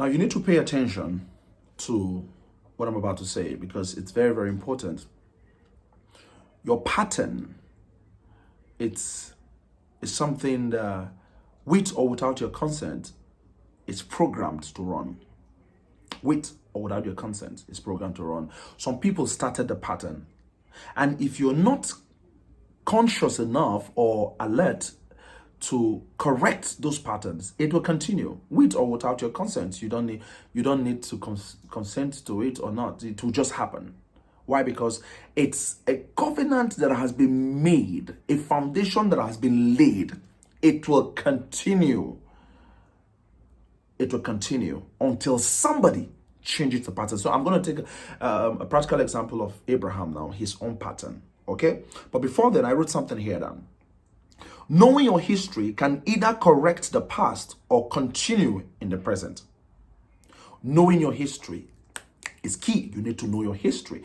Now you need to pay attention to what I'm about to say because it's very, very important. Your pattern, it's something that, with or without your consent, it's programmed to run. With or without your consent, it's programmed to run. Some people started the pattern. And if you're not conscious enough or alert to correct those patterns, it will continue with or without your consent. You don't need to consent to it or not. It will just happen. Why? Because it's a covenant that has been made, a foundation that has been laid. It will continue. It will continue until somebody changes the pattern. So I'm going to take a practical example of Abraham now, his own pattern. Okay? But before then, I wrote something here down. Knowing your history can either correct the past or continue in the present. Knowing your history is key. You need to know your history.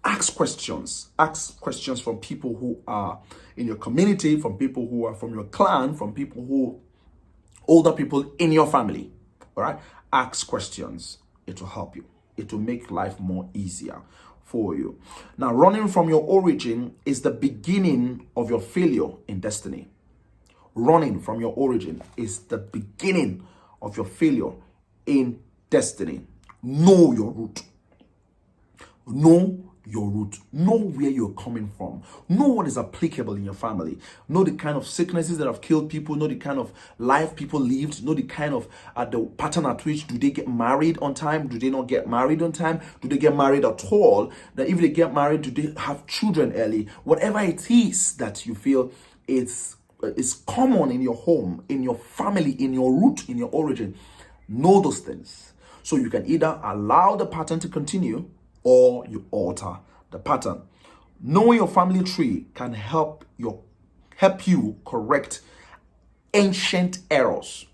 Ask questions. Ask questions from people who are in your community, from people who are from your clan, from people who, older people in your family. All right? Ask questions. It will help you. It will make life more easier for you. Now, running from your origin is the beginning of your failure in destiny. Running from your origin is the beginning of your failure in destiny. Know your root. Know your root. Know where you're coming from. Know what is applicable in your family. Know the kind of sicknesses that have killed people. Know the kind of life people lived. Know the kind of the pattern at which do they get married on time? Do they not get married on time? Do they get married at all? That if they get married, do they have children early? Whatever it is that you feel is common in your home, in your family, in your root, in your origin, know those things. So you can either allow the pattern to continue or you alter the pattern. Knowing your family tree can help you correct ancient errors.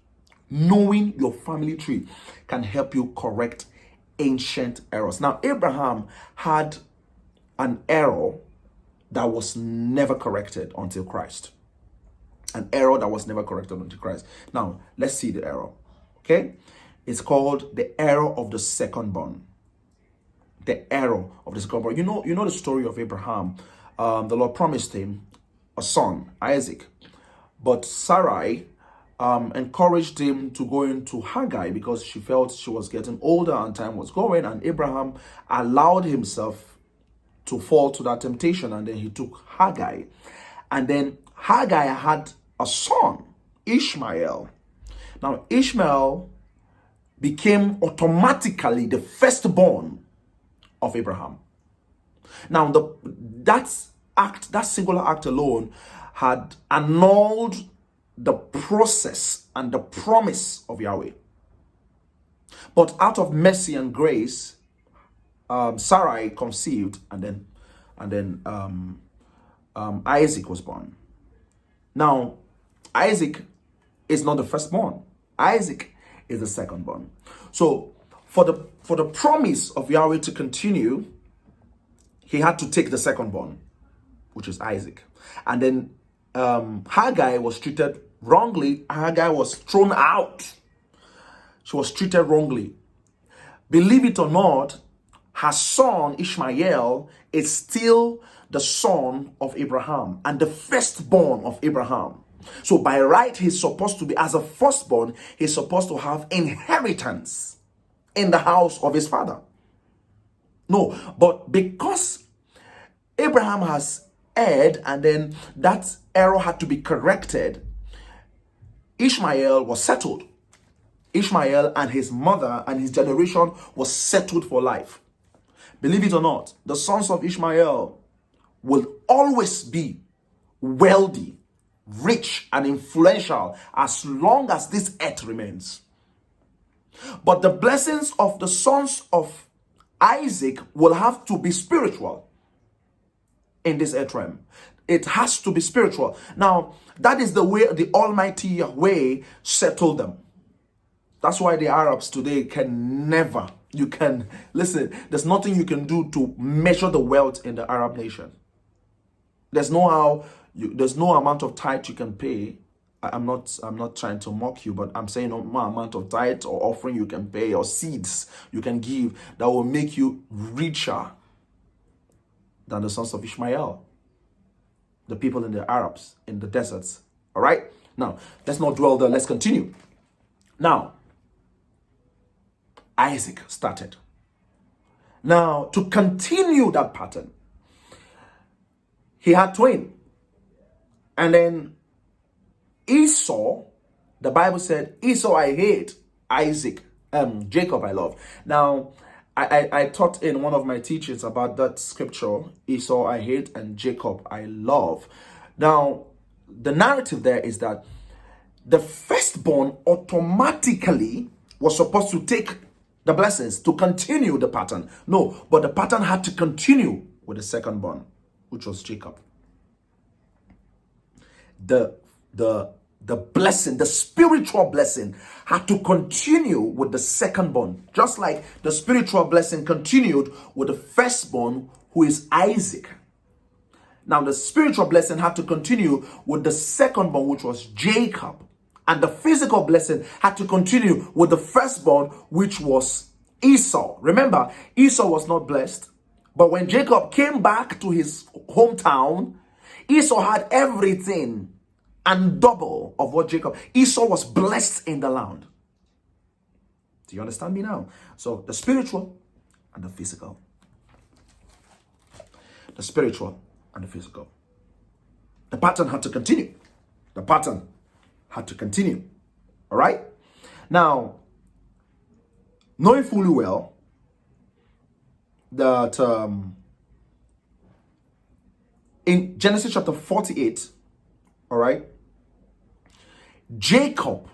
Knowing your family tree can help you correct ancient errors. Now, Abraham had an error that was never corrected until Christ. An error that was never corrected until Christ. Now, let's see the error. Okay? It's called the error of the second born. The error of the second born. You know the story of Abraham. The Lord promised him a son, Isaac. But Sarai encouraged him to go into Hagar because she felt she was getting older and time was going. And Abraham allowed himself to fall to that temptation. And then he took Hagar. And then Hagar had a son, Ishmael. Now, Ishmael became automatically the firstborn of Abraham. Now, that singular act alone had annulled the process and the promise of Yahweh. But out of mercy and grace, Sarai conceived, and then Isaac was born. Now, Isaac is not the firstborn. Isaac is the secondborn. So, for the promise of Yahweh to continue, he had to take the secondborn, which is Isaac. And then Hagar was treated wrongly. Hagar was thrown out. She was treated wrongly. Believe it or not, her son Ishmael is still the son of Abraham and the firstborn of Abraham. So by right, he's supposed to be, as a firstborn, he's supposed to have inheritance in the house of his father. No, but because Abraham has erred and then that error had to be corrected, Ishmael was settled. Ishmael and his mother and his generation was settled for life. Believe it or not, the sons of Ishmael will always be wealthy, rich, and influential as long as this earth remains. But the blessings of the sons of Isaac will have to be spiritual in this earth realm. It has to be spiritual. Now, that is the way the Almighty Yahweh settled them. That's why the Arabs today there's nothing you can do to measure the wealth in the Arab nation. There's no amount of tithe you can pay I'm not trying to mock you, but I'm saying no amount of tithe or offering you can pay or seeds you can give that will make you richer than the sons of Ishmael, the people in the Arabs in the deserts. All right. Now let's not dwell there. Let's continue. Now Isaac started. Now to continue that pattern, he had twin, and then Esau, the Bible said, Esau I hate, Jacob I love. Now, I taught in one of my teachings about that scripture, Esau I hate and Jacob I love. Now, the narrative there is that the firstborn automatically was supposed to take the blessings to continue the pattern. No, but the pattern had to continue with the secondborn, which was Jacob. The blessing, the spiritual blessing, had to continue with the secondborn, just like the spiritual blessing continued with the firstborn, who is Isaac. Now, the spiritual blessing had to continue with the secondborn, which was Jacob, and the physical blessing had to continue with the firstborn, which was Esau. Remember, Esau was not blessed, but when Jacob came back to his hometown, Esau had everything and double of what Jacob. Esau was blessed in the land. Do you understand me now? So the spiritual and the physical. The spiritual and the physical. The pattern had to continue. The pattern had to continue. All right? Now, knowing fully well that in Genesis chapter 48, all right, Jacob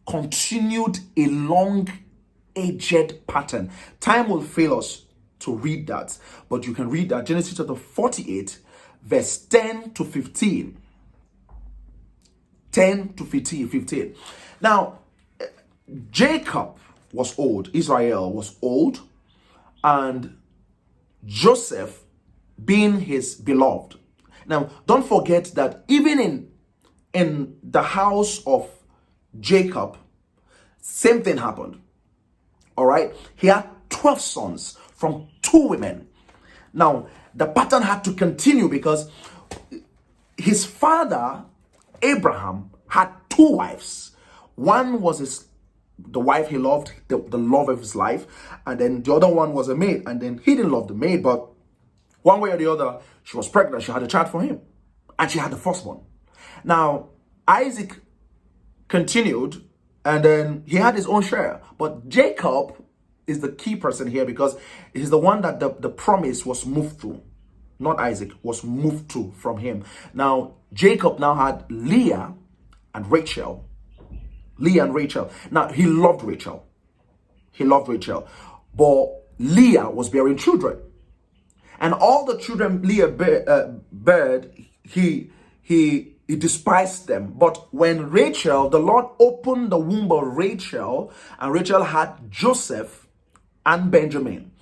continued a long-aged pattern. Time will fail us to read that, but you can read that Genesis chapter 48, verse 10 to 15. 10 to 15. Now, Jacob was old, Israel was old, and Joseph being his beloved. Now, don't forget that even in the house of Jacob, same thing happened. All right? He had 12 sons from 2 women. Now, the pattern had to continue because his father, Abraham, had 2 wives. One was the wife he loved, the love of his life, and then the other one was a maid, and then he didn't love the maid, but one way or the other, she was pregnant, she had a child for him, and she had the firstborn. Now, Isaac continued, and then he had his own share, but Jacob is the key person here because he's the one that the promise was moved to, not Isaac, was moved to from him. Now, Jacob now had Leah and Rachel. Now, he loved Rachel. But Leah was bearing children. And all the children Leah bared, he despised them. But when Rachel, the Lord opened the womb of Rachel, and Rachel had Joseph and Benjamin.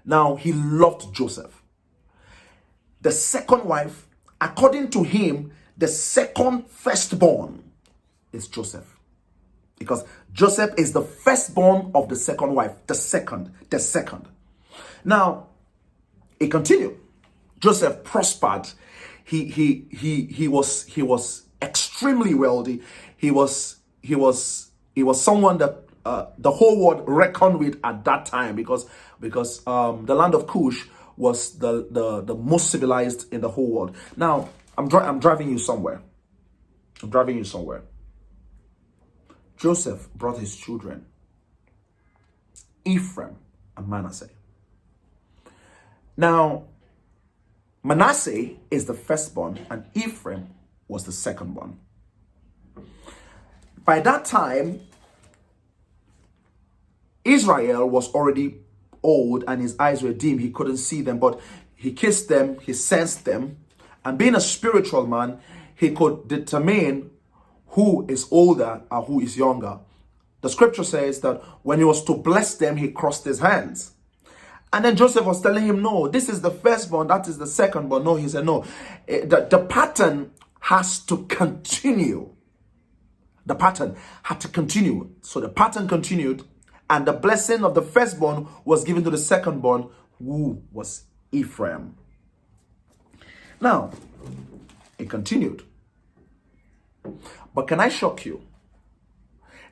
Now, he loved Joseph. The second wife, according to him, the second firstborn is Joseph. Because Joseph is the firstborn of the second wife, the second. Now, it continued. Joseph prospered. He was extremely wealthy. He was someone that the whole world reckoned with at that time because the land of Cush was the most civilized in the whole world. Now, I'm driving you somewhere. Joseph brought his children, Ephraim and Manasseh. Now, Manasseh is the firstborn and Ephraim was the secondborn. By that time, Israel was already old and his eyes were dim. He couldn't see them, but he kissed them, he sensed them. And being a spiritual man, he could determine who is older or who is younger. The scripture says that when he was to bless them, he crossed his hands. And then Joseph was telling him, no, this is the firstborn, that is the second. But no, he said, no, the pattern has to continue. The pattern had to continue. So the pattern continued, and the blessing of the firstborn was given to the secondborn, who was Ephraim. Now, it continued. But can I shock you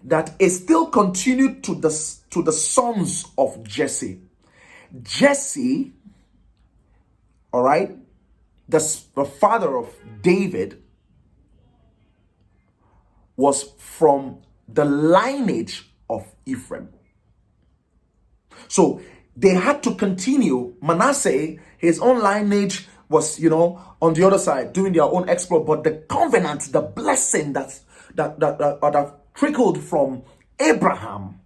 that it still continued to the sons of Jesse? Jesse, all right, the father of David, was from the lineage of Ephraim. So they had to continue. Manasseh, his own lineage was, on the other side, doing their own exploit. But the covenant, the blessing that trickled from Abraham,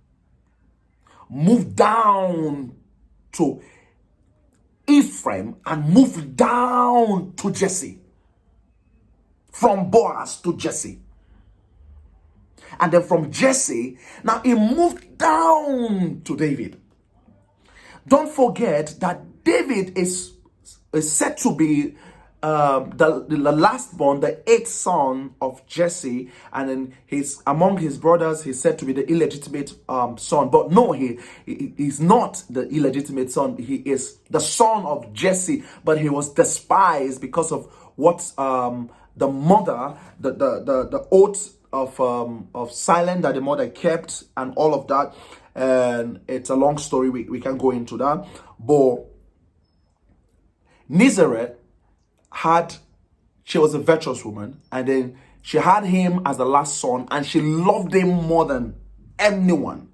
moved down to Ephraim and moved down to Jesse. From Boaz to Jesse. And then from Jesse, now it moved down to David. Don't forget that David is said to be the last born, the eighth son of Jesse, and then among his brothers, he's said to be the illegitimate son. But no, he's not the illegitimate son. He is the son of Jesse, but he was despised because of what the mother, the oath of silence that the mother kept, and all of that. And it's a long story. We can't go into that. But Nazareth she was a virtuous woman, and then she had him as the last son, and she loved him more than anyone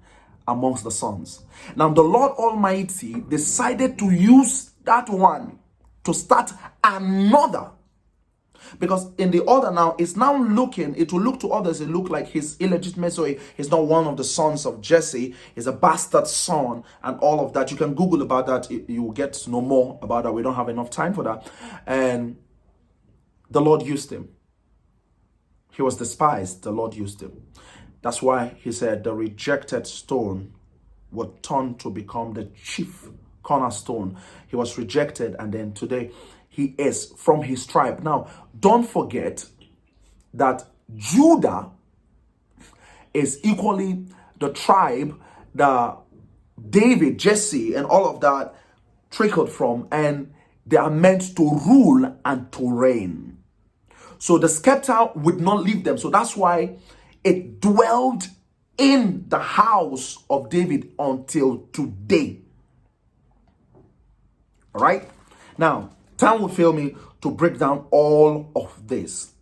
amongst the sons. Now the Lord Almighty decided to use that one to start another. Because in the order now, it will look to others, it look like he's illegitimate, so he's not one of the sons of Jesse, he's a bastard son, and all of that. You can Google about that, you will get to know more about that. We don't have enough time for that. And the Lord used him. He was despised, the Lord used him. That's why he said the rejected stone would turn to become the chief cornerstone. He was rejected, and then today he is from his tribe. Now, don't forget that Judah is equally the tribe that David, Jesse, and all of that trickled from, and they are meant to rule and to reign. So the scepter would not leave them. So that's why it dwelled in the house of David until today. All right? Now, time will fail me to break down all of this.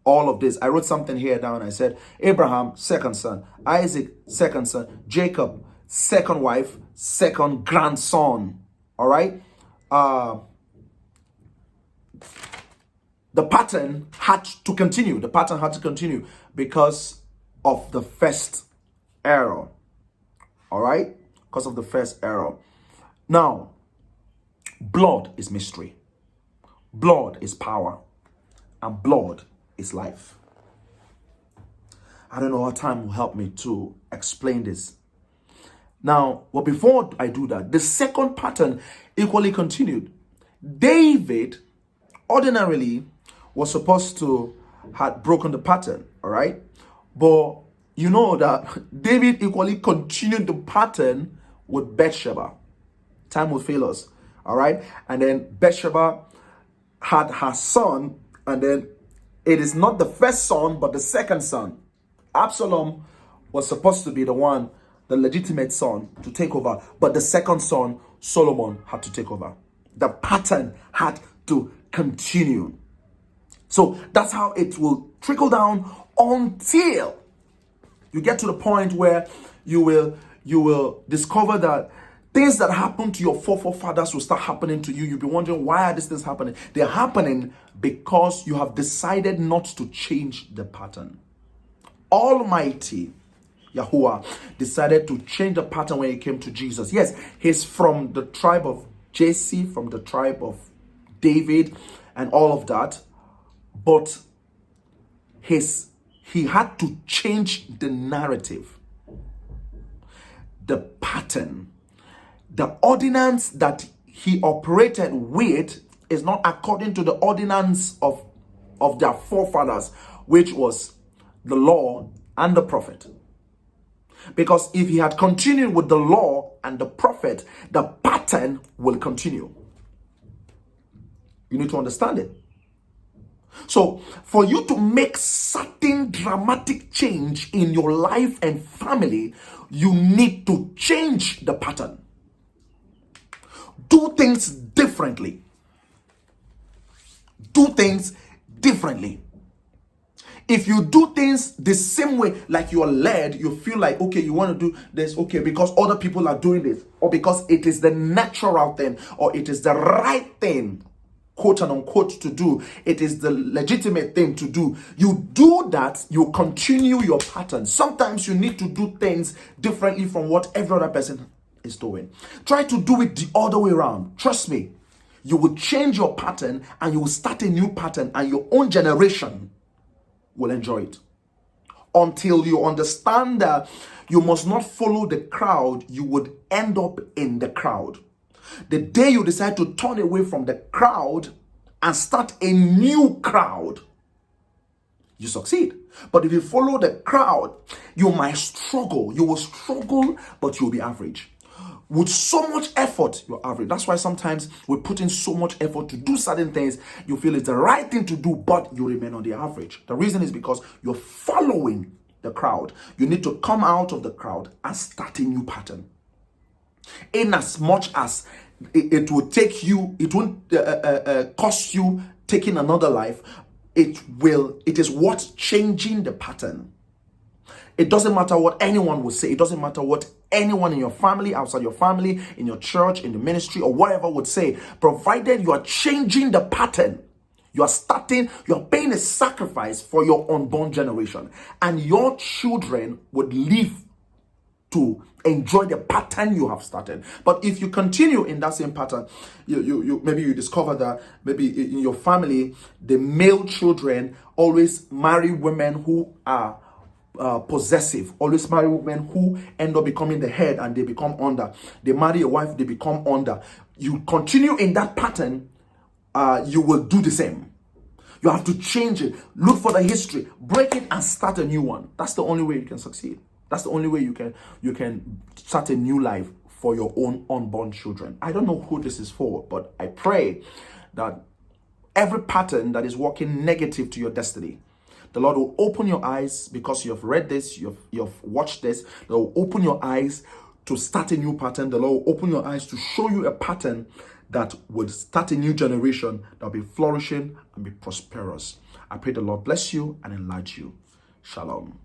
All of this. I wrote something here down. I said, Abraham, second son. Isaac, second son. Jacob, second wife, second grandson. All right? The pattern had to continue. The pattern had to continue because of the first error. All right? Because of the first error. Now, blood is mystery. Blood is power. And blood is life. I don't know how time will help me to explain this. Now, well, before I do that, the second pattern equally continued. David ordinarily was supposed to have broken the pattern, all right? But you know that David equally continued the pattern with Bathsheba. Time will fail us, all right? And then Bathsheba had her son, and then it is not the first son, but the second son. Absalom was supposed to be the one, the legitimate son, to take over, but the second son, Solomon, had to take over. The pattern had to continue. So that's how it will trickle down until you get to the point where you will discover that things that happened to your forefathers will start happening to you. You'll be wondering, why are these things happening? They're happening because you have decided not to change the pattern. Almighty Yahuwah decided to change the pattern when it came to Jesus. Yes, he's from the tribe of Jesse, from the tribe of David, and all of that. But he had to change the narrative, the pattern, the ordinance that he operated with is not according to the ordinance of their forefathers, which was the law and the prophet. Because if he had continued with the law and the prophet, the pattern will continue. You need to understand it. So, for you to make certain dramatic change in your life and family, you need to change the pattern. Do things differently. Do things differently. If you do things the same way, like you are led, you feel like, okay, you want to do this, okay, because other people are doing this, or because it is the natural thing, or it is the right thing, quote and unquote, to do, it is the legitimate thing to do. You do that, you continue your pattern. Sometimes you need to do things differently from what every other person is doing. Try to do it the other way around. Trust me, you will change your pattern and you will start a new pattern, and your own generation will enjoy it. Until you understand that you must not follow the crowd, you would end up in the crowd. The day you decide to turn away from the crowd and start a new crowd, you succeed. But if you follow the crowd, you might struggle. You will struggle, but you'll be average. With so much effort, you're average. That's why sometimes we put in so much effort to do certain things. You feel it's the right thing to do, but you remain on the average. The reason is because you're following the crowd. You need to come out of the crowd and start a new pattern. In as much as it will take you, it won't cost you taking another life. It is worth changing the pattern. It doesn't matter what anyone will say. It doesn't matter what anyone in your family, outside your family, in your church, in the ministry, or whatever would say. Provided you are changing the pattern, you are paying a sacrifice for your unborn generation. And your children would live to enjoy the pattern you have started. But if you continue in that same pattern, you maybe you discover that maybe in your family, the male children always marry women who are possessive, always marry women who end up becoming the head and they become under. They marry a wife, they become under. You continue in that pattern, you will do the same. You have to change it. Look for the history, break it, and start a new one. That's the only way you can succeed. That's the only way you can start a new life for your own unborn children. I don't know who this is for, but I pray that every pattern that is working negative to your destiny, the Lord will open your eyes, because you have read this, you've watched this. The Lord will open your eyes to start a new pattern. The Lord will open your eyes to show you a pattern that would start a new generation that will be flourishing and be prosperous. I pray the Lord bless you and enlarge you. Shalom.